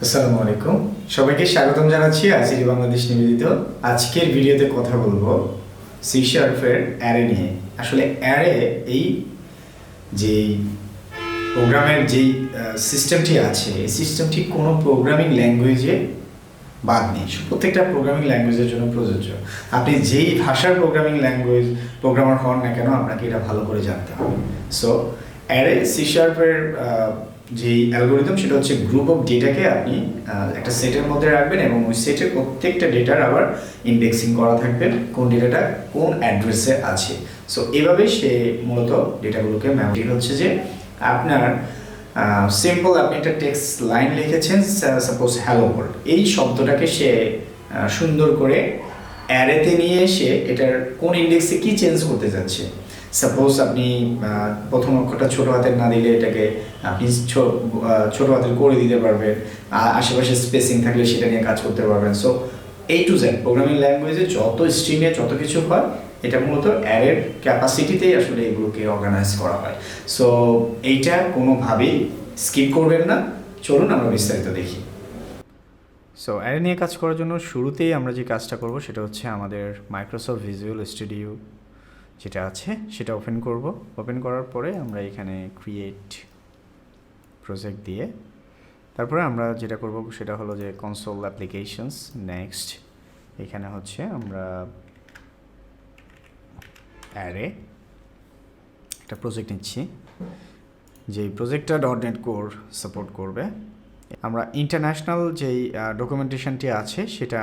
আসসালামু আলাইকুম, সবাইকে স্বাগতম জানাচ্ছি আইসিটি বাংলাদেশ নিবেদিত। আজকের ভিডিওতে কথা বলবো সি শার্পের অ্যারে নিয়ে। আসলে অ্যারে এই যে প্রোগ্রামের যেই সিস্টেমটি আছে, এই সিস্টেমটি কোনো প্রোগ্রামিং ল্যাঙ্গুয়েজে বাদ নেই, প্রত্যেকটা প্রোগ্রামিং ল্যাঙ্গুয়েজের জন্য প্রযোজ্য। আপনি যেই ভাষার প্রোগ্রামার হন না কেন, আপনাকে এটা ভালো করে জানতে হবে। সো অ্যারে সি শার্পের যেই অ্যালগোরিদম, সেটা হচ্ছে গ্রুপ অফ ডেটাকে আপনি একটা সেটের মধ্যে রাখবেন এবং ওই সেটের প্রত্যেকটা ডেটার আবার ইন্ডেক্সিং করা থাকবে কোন ডেটাটা কোন অ্যাড্রেসে আছে। সো এভাবে সে মূলত ডেটাগুলোকে মেমরি হচ্ছে যে আপনার সিম্পল আপনি একটা টেক্সট লাইন লিখেছেন, সাপোজ হ্যালো ওয়ার্ল্ড, এই শব্দটাকে সে সুন্দর করে অ্যারেতে নিয়ে এসে এটার কোন ইন্ডেক্সে কি চেঞ্জ করতে যাচ্ছে। সাপোজ আপনি প্রথম অক্ষরটা ছোট হাতের না দিলে এটাকে আপনি ছোট হাতের করে দিতে পারবেন, আশেপাশে স্পেসিং থাকলে সেটা নিয়ে কাজ করতে পারবেন। সো এই টু জেড প্রোগ্রামিং ল্যাঙ্গুয়েজে যত স্ট্রিমে যত কিছু হয়, এটা মূলত অ্যারের ক্যাপাসিটিতেই আসলে এগুলোকে অর্গানাইজ করা হয়। সো এইটা কোনোভাবেই স্কিপ করবেন না। চলুন আমরা বিস্তারিত দেখি। সো অ্যারে নিয়ে কাজ করার জন্য শুরুতেই আমরা যে কাজটা করব সেটা হচ্ছে আমাদের মাইক্রোসফট ভিজুয়াল স্টুডিও যেটা আছে সেটা ওপেন করব। ওপেন করার পরে আমরা এখানে ক্রিয়েট প্রজেক্ট দিয়ে তারপরে আমরা যেটা করব সেটা হলো যে কনসোল অ্যাপ্লিকেশনস, নেক্সট এখানে হচ্ছে আমরা অ্যারে একটা প্রজেক্ট নিচ্ছি, যেই প্রজেক্টটা ডটনেট কোর সাপোর্ট করবে। আমরা ইন্টারন্যাশনাল যেই ডকুমেন্টেশনটি আছে সেটা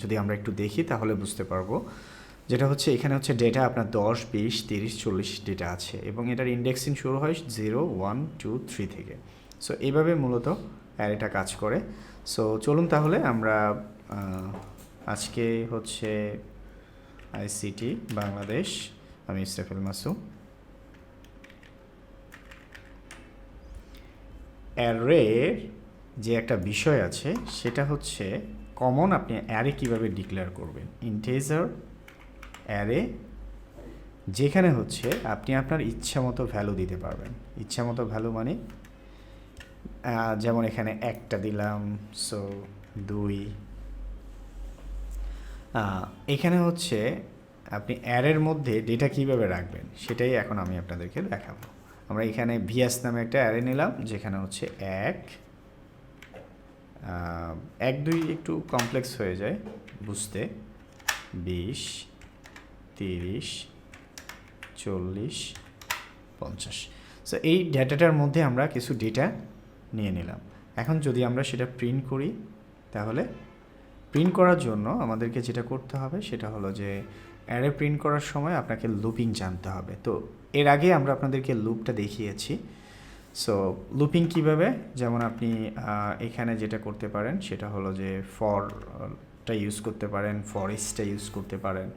যদি আমরা একটু দেখি তাহলে বুঝতে পারবো। যেটা হচ্ছে এখানে হচ্ছে ডেটা আপনার 10, 20, 30, 40 ডেটা আছে এবং এটার ইন্ডেক্সিং শুরু হয় 0, 1, 2, 3 থেকে। সো এইভাবে মূলত অ্যারেটা কাজ করে। সো চলুন তাহলে আমরা আজকে হচ্ছে আইসিটি বাংলাদেশ, আমি ইস্তেফেল মাসু। অ্যারের যে একটা বিষয় আছে সেটা হচ্ছে কমন, আপনি অ্যারে কীভাবে ডিক্লেয়ার করবেন। ইন্টিজার অ্যারে যেখানে হচ্ছে আপনি আপনার ইচ্ছা মতো ভ্যালু দিতে পারবেন। ইচ্ছা মতো ভ্যালু মানে যেমন এখানে একটা দিলাম, সো 2। এখানে হচ্ছে আপনি অ্যারের মধ্যে ডেটা কীভাবে রাখবেন সেটাই এখন আমি আপনাদেরকে দেখাবো। আমরা এখানে ভিএস নামে একটা অ্যারে নিলাম, যেখানে হচ্ছে 1, 2 একটু কমপ্লেক্স হয়ে যায় বুঝতে, 20, 30, 40, 50। সো এই ডেটাটার মধ্যে আমরা কিছু ডেটা নিয়ে নিলাম। এখন যদি আমরা সেটা প্রিন্ট করি, তাহলে প্রিন্ট করার জন্য আমাদেরকে যেটা করতে হবে সেটা হলো যে অ্যারে প্রিন্ট করার সময় আপনাকে লুপিং জানতে হবে। তো এর আগে আমরা আপনাদেরকে লুপটা দেখিয়েছি। সো লুপিং কিভাবে, যেমন আপনি এখানে যেটা করতে পারেন সেটা হলো যে ফরটা ইউজ করতে পারেন, ফর ইচটা ইউজ করতে পারেন,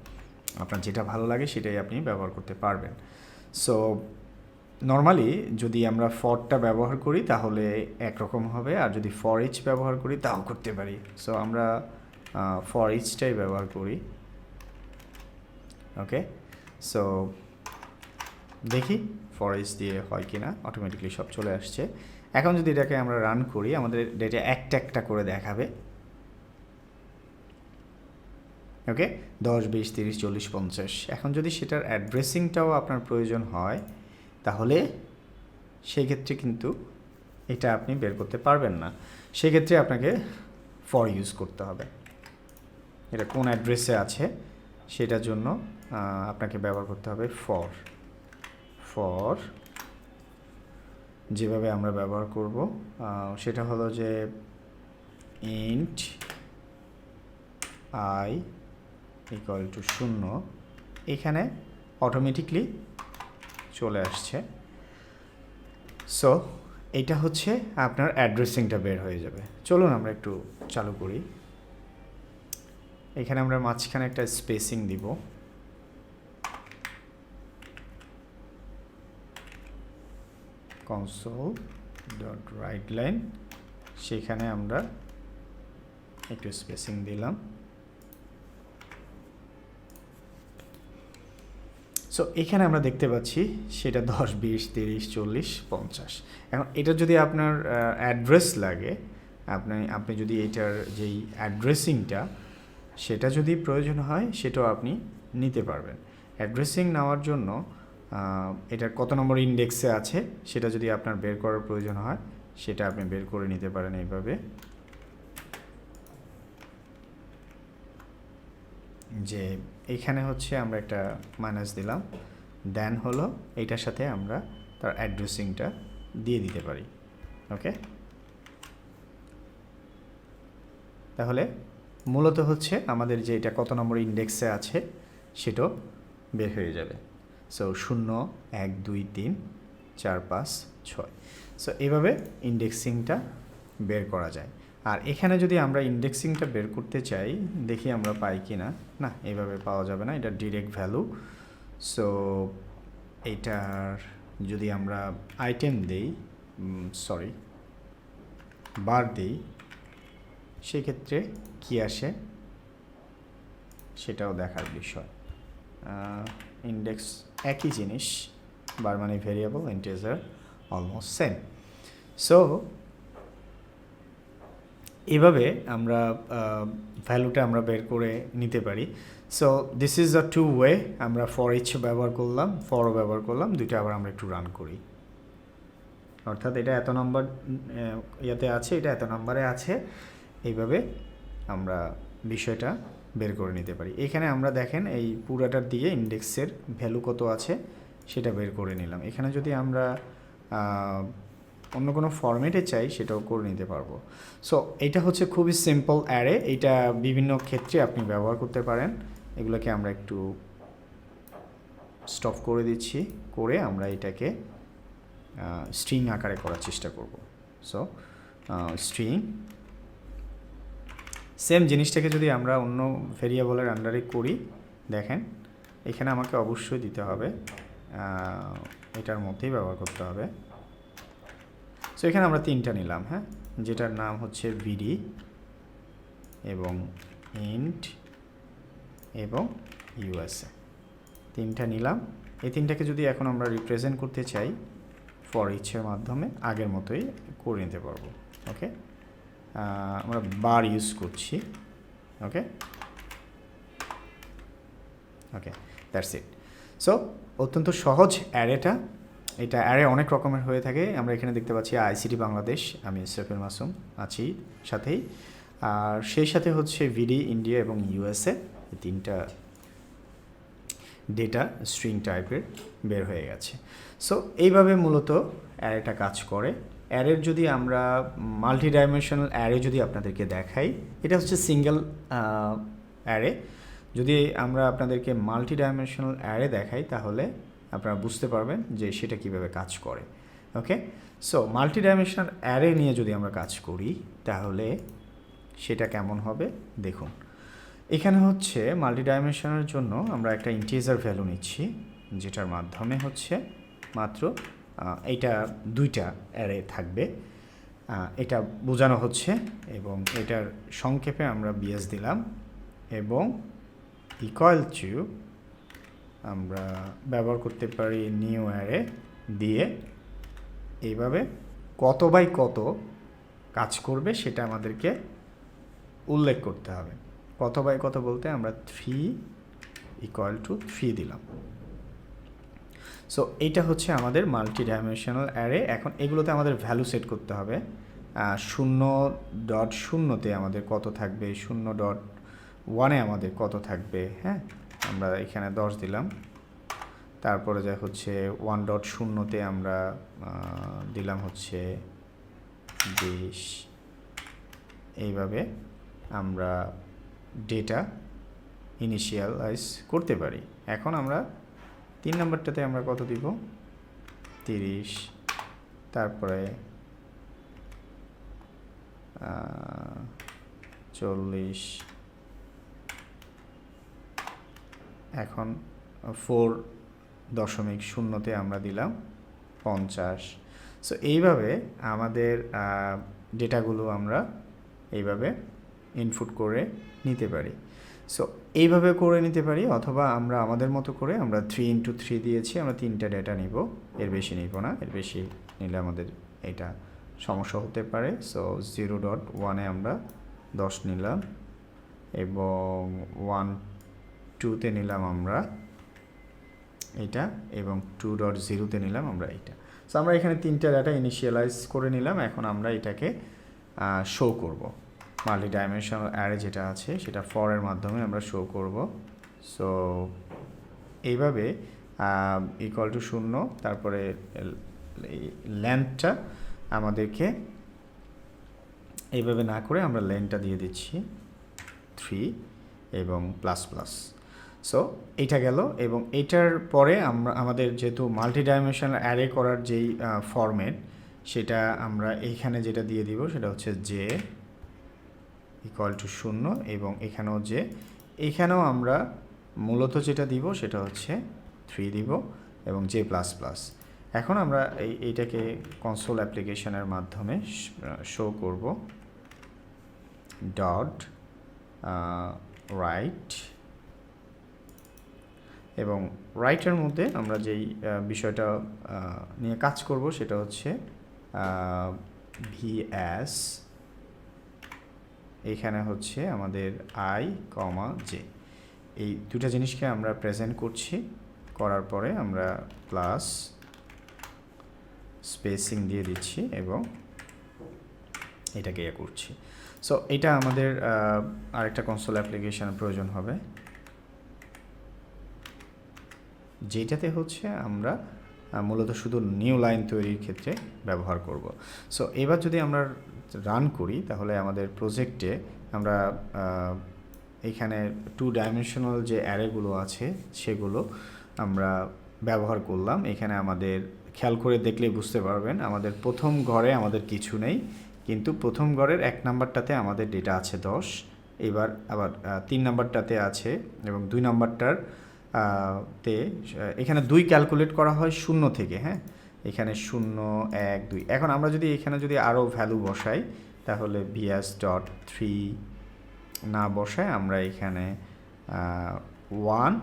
আপনার যেটা ভালো লাগে সেটাই আপনি ব্যবহার করতে পারবেন। সো নর্মালি যদি আমরা ফরটা ব্যবহার করি তাহলে একরকম হবে, আর যদি ফর ইচ ব্যবহার করি তাও করতে পারি। সো আমরা ফর ইচটাই ব্যবহার করি। ওকে, সো দেখি ফর ইচ দিয়ে হয় কি না। অটোমেটিকলি সব চলে আসছে। এখন যদি এটাকে আমরা রান করি, আমাদের ডেটা একটা একটা করে দেখাবে। ওকে, 10, 20, 30, 40, 50। এখন যদি সেটার অ্যাড্রেসিংটাও আপনার প্রয়োজন হয় তাহলে সেই ক্ষেত্রে কিন্তু এটা আপনি বের করতে পারবেন না। সেক্ষেত্রে আপনাকে ফর ইউজ করতে হবে। এটা কোন অ্যাড্রেসে আছে সেটার জন্য আপনাকে ব্যবহার করতে হবে ফর। ফর যেভাবে আমরা ব্যবহার করব সেটা হলো যে ইন্ট আই ইকুয়াল টু 0, এখানে অটোমেটিকলি চলে আসছে। সো এইটা হচ্ছে আপনার অ্যাড্রেসিংটা বের হয়ে যাবে। চলুন আমরা একটু চালু করি। এখানে আমরা মাঝখানে একটা স্পেসিং দিব। কনসোল ডট রাইট লাইন, সেখানে আমরা একটু স্পেসিং দিলাম। সো এখানে আমরা দেখতে পাচ্ছি সেটা 10, 20, 30, 40, 50। এখন এটা যদি আপনার অ্যাড্রেস লাগে আপনি যদি এটার যেই অ্যাড্রেসিংটা সেটা যদি প্রয়োজন হয় সেটাও আপনি নিতে পারবেন। অ্যাড্রেসিং নেওয়ার জন্য এটার কত নম্বর ইন্ডেক্সে আছে সেটা যদি আপনার বের করার প্রয়োজন হয় সেটা আপনি বের করে নিতে পারেন এইভাবে, যে এইখানে হচ্ছে আমরা একটা মাইনাস দিলাম, দেন হলো এইটার সাথে আমরা তার অ্যাড্রেসিংটা দিয়ে দিতে পারি। ওকে, তাহলে মূলত হচ্ছে আমাদের যে এটা কত নম্বর ইন্ডেক্সে আছে সেটাও বের হয়ে যাবে। সো 0 1 2 3 4 5 6। সো এইভাবে ইন্ডেক্সিংটা বের করা যায়। আর এখানে যদি আমরা ইন্ডেক্সিংটা বের করতে চাই, দেখি আমরা পাই কি না। না, এইভাবে পাওয়া যাবে না, এটা ডিরেক্ট ভ্যালু। সো এইটার যদি আমরা আইটেম দেই, বার দিই, সেক্ষেত্রে কি আসে সেটাও দেখার বিষয়। ইন্ডেক্স একই জিনিস, বার মানে variable, integer almost same. So এভাবে আমরা ভ্যালুটা আমরা বের করে নিতে পারি। So this is a two way. আমরা ফর ইচ ব্যবহার করলাম, ফরও ব্যবহার করলাম, দুইটা আবার আমরা একটু রান করি। অর্থাৎ এটা এত নম্বর ইয়াতে আছে, এটা এত নম্বরে আছে, এইভাবে আমরা বিষয়টা বের করে নিতে পারি। এখানে আমরা দেখেন এই পুরাটার দিয়ে ইন্ডেক্সের ভ্যালু কত আছে সেটা বের করে নিলাম। এখানে যদি আমরা অন্য কোনো ফরম্যাটে চাই সেটাও করে নিতে পারবো। সো এইটা হচ্ছে খুবই সিম্পল অ্যারে, এইটা বিভিন্ন ক্ষেত্রে আপনি ব্যবহার করতে পারেন। এগুলোকে আমরা একটু স্টপ করে দিচ্ছি, করে আমরা এটাকে স্ট্রিং আকারে করার চেষ্টা করব। সো স্ট্রিং, সেম জিনিসটাকে যদি আমরা অন্য ভেরিয়েবলের আন্ডারে করি, দেখেন এখানে আমাকে অবশ্যই দিতে হবে, এটার মধ্যেই ব্যবহার করতে হবে। সো এখানে আমরা তিনটা নিলাম, হ্যাঁ, যেটার নাম হচ্ছে ভিডি এবং ইন্ট এবং ইউএসএ, তিনটা নিলাম। এই তিনটাকে যদি এখন আমরা রিপ্রেজেন্ট করতে চাই ফর ইচের মাধ্যমে, আগের মতোই করে নিতে পারবো। ওকে, আমরা বার ইউজ করছি। ওকে ওকে, দ্যাটস ইট। সো অত্যন্ত সহজ অ্যারেটা। এটা অ্যারে অনেক রকমের হয়ে থাকে। আমরা এখানে দেখতে পাচ্ছি আইসিটি বাংলাদেশ, আমি ইসরাফিল মাসুম আছি সাথেই, আর সেই সাথে হচ্ছে ভিডি, ইন্ডিয়া এবং ইউএসএ, এই তিনটা ডেটা স্ট্রিং টাইপের বের হয়ে গেছে। সো এইভাবে মূলত অ্যারেটা কাজ করে। অ্যারের যদি আমরা মাল্টি ডাইমেনশনাল অ্যারে যদি আপনাদেরকে দেখাই, এটা হচ্ছে সিঙ্গেল অ্যারে। যদি আমরা আপনাদেরকে মাল্টি ডাইমেনশনাল অ্যারে দেখাই তাহলে আপনারা বুঝতে পারবেন যে সেটা কিভাবে কাজ করে। ওকে, সো মাল্টি ডাইমেনশনাল অ্যারে নিয়ে যদি আমরা কাজ করি তাহলে সেটা কেমন হবে দেখুন। এখানে হচ্ছে মাল্টি ডাইমেনশনের জন্য আমরা একটা ইন্টিজার ভ্যালু নিচ্ছি, যেটার মাধ্যমে হচ্ছে মাত্র এইটা দুইটা অ্যারে থাকবে, এটা বোঝানো হচ্ছে। এবং এটার সংক্ষেপে আমরা বিএস দিলাম এবং ইকুয়াল টু আমরা ব্যবহার করতে পারি নিউ অ্যারে দিয়ে, এইভাবে কত বাই কত কাজ করবে সেটা আমাদেরকে উল্লেখ করতে হবে। কত বাই কত বলতে আমরা 3 ইকুয়াল টু 3 দিলাম। সো এইটা হচ্ছে আমাদের মাল্টি ডাইমেনশনাল অ্যারে। এখন এগুলোতে আমাদের ভ্যালু সেট করতে হবে। 0.0-তে আমাদের কত থাকবে, 0.1-এ আমাদের কত থাকবে, হ্যাঁ, আমরা এখানে 10 দিলাম। তারপরে যা হচ্ছে 1.0-তে আমরা দিলাম হচ্ছে 20। এইভাবে আমরা ডেটা ইনিশিয়ালাইজ করতে পারি। এখন আমরা 3 নম্বরটাতে আমরা কত দিব, 30, তারপরে 40, এখন 4.0-তে আমরা দিলাম 50। সো এইভাবে আমাদের ডেটাগুলো আমরা এইভাবে ইনপুট করে নিতে পারি। সো এইভাবে করে নিতে পারি, অথবা আমরা আমাদের মতো করে আমরা 3x3 দিয়েছি, আমরা 3টা ডেটা নিব, এর বেশি নিব না। এর বেশি নিলে আমাদের এটা সমস্যা হতে পারে। সো 0.1-এ আমরা 10 নিলাম এবং 1.2-তে নিলাম আমরা এটা এবং 2.0-তে নিলাম আমরা এটা। সো আমরা এখানে তিনটা ডাটা ইনিশিয়ালাইজ করে নিলাম। এখন আমরা এটাকে শো করব, মাল্টি ডাইমেনশনাল অ্যারে যেটা আছে সেটা ফর এর মাধ্যমে আমরা শো করব। সো এইভাবে ইকুয়াল টু 0, তারপরে লেন্থটা আমাদেরকে এইভাবে না করে আমরা লেন্থটা দিয়ে দিচ্ছি 3 এবং প্লাস প্লাস। সো এইটা গেল এবং এটার পরে আমরা আমাদের যেহেতু মাল্টি ডাইমেনশনাল অ্যারে করার যেই ফরম্যাট সেটা আমরা এইখানে যেটা দিয়ে দিব সেটা হচ্ছে জে ইকুয়াল টু 0 এবং এখানেও যে, এইখানেও আমরা মূলত যেটা দিব সেটা হচ্ছে 3 দিব এবং জে প্লাস প্লাস। এখন আমরা এইটাকে কনসোল অ্যাপ্লিকেশনের মাধ্যমে শো করব ডট রাইট এবং রাইটের মধ্যে আমরা যেই বিষয়টা নিয়ে কাজ করব সেটা হচ্ছে ভিএস, এইখানে হচ্ছে আমাদের আই কমা জে, এই দুটা জিনিসকে আমরা প্রেজেন্ট করছি। করার পরে আমরা প্লাস স্পেসিং দিয়ে দিচ্ছি এবং এটাকে ইয়ে করছি। সো এটা আমাদের আরেকটা কনসোল অ্যাপ্লিকেশনের প্রয়োজন হবে, যেটাতে হচ্ছে আমরা মূলত শুধু নিউ লাইন তৈরির ক্ষেত্রে ব্যবহার করব। সো এবার যদি আমরা রান করি তাহলে আমাদের প্রজেক্টে আমরা এখানে 2 ডাইমেনশনাল যে অ্যারেগুলো আছে সেগুলো আমরা ব্যবহার করলাম। এখানে আমাদের খেয়াল করে দেখলেই বুঝতে পারবেন আমাদের প্রথম ঘরে আমাদের কিছু নেই, কিন্তু প্রথম ঘরের 1 নাম্বারটাতে আমাদের ডেটা আছে 10, এবার আবার 3 নাম্বারটাতে আছে এবং 2 নাম্বারটার তে এখানে 2 ক্যালকুলেট করা হয় 0 থেকে, হ্যাঁ, এখানে 0 1 2। এখন আমরা যদি এখানে যদি আরও ভ্যালু বসাই তাহলে vs.3 না বসায় আমরা এখানে 1,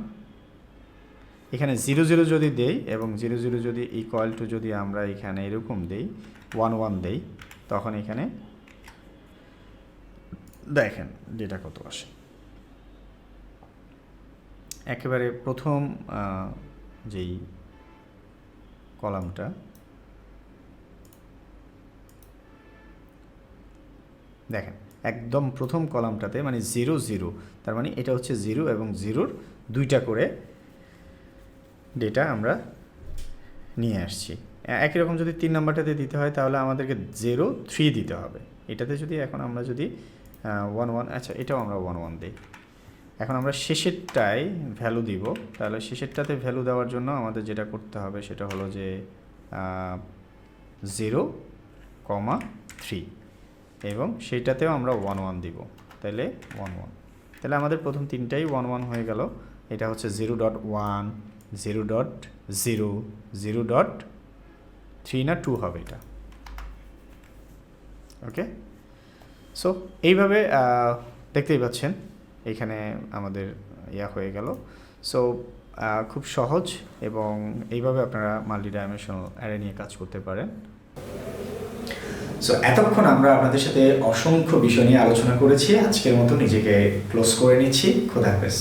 এখানে 0 0 যদি দেই এবং 0 0 যদি ইকুয়াল টু যদি আমরা এখানে এরকম দেই 1 1 দেই, তখন এখানে দেখেন ডেটা কত আসে। একেবারে প্রথম যেই কলামটা দেখেন একদম প্রথম কলামটাতে মানে 0 0, তার মানে এটা হচ্ছে 0 এবং 0-র 2টা করে ডেটা আমরা নিয়ে আসছি। একই রকম যদি 3 নাম্বারটাতে দিতে হয় তাহলে আমাদেরকে 0 3 দিতে হবে। এটাতে যদি এখন আমরা যদি 1 1, আচ্ছা এটাও আমরা 1 1 দিই। এখন আমরা শেষেরটায় ভ্যালু দিব, তাহলে শেষেরটাতে ভ্যালু দেওয়ার জন্য আমাদের যেটা করতে হবে সেটা হলো যে 0,3 এবং সেইটাতেও আমরা 1 1 দিব, তাহলে 1 1, তাহলে আমাদের প্রথম তিনটাই 1 1 হয়ে গেল। এটা হচ্ছে 0.1 0.0 0.3 না 2 হবে এটা। ওকে, সো এইভাবে দেখতেই পাচ্ছেন এখানে আমাদের ইয়া হয়ে গেল। সো খুব সহজ এবং এইভাবে আপনারা মাল্টি ডাইমেনশনাল অ্যারে নিয়ে কাজ করতে পারেন। সো এতক্ষণ আমরা আপনাদের সাথে অসংখ্য বিষয় নিয়ে আলোচনা করেছি। আজকের মতো নিজেকে ক্লোজ করে নিচ্ছি। খোদা হাফেজ।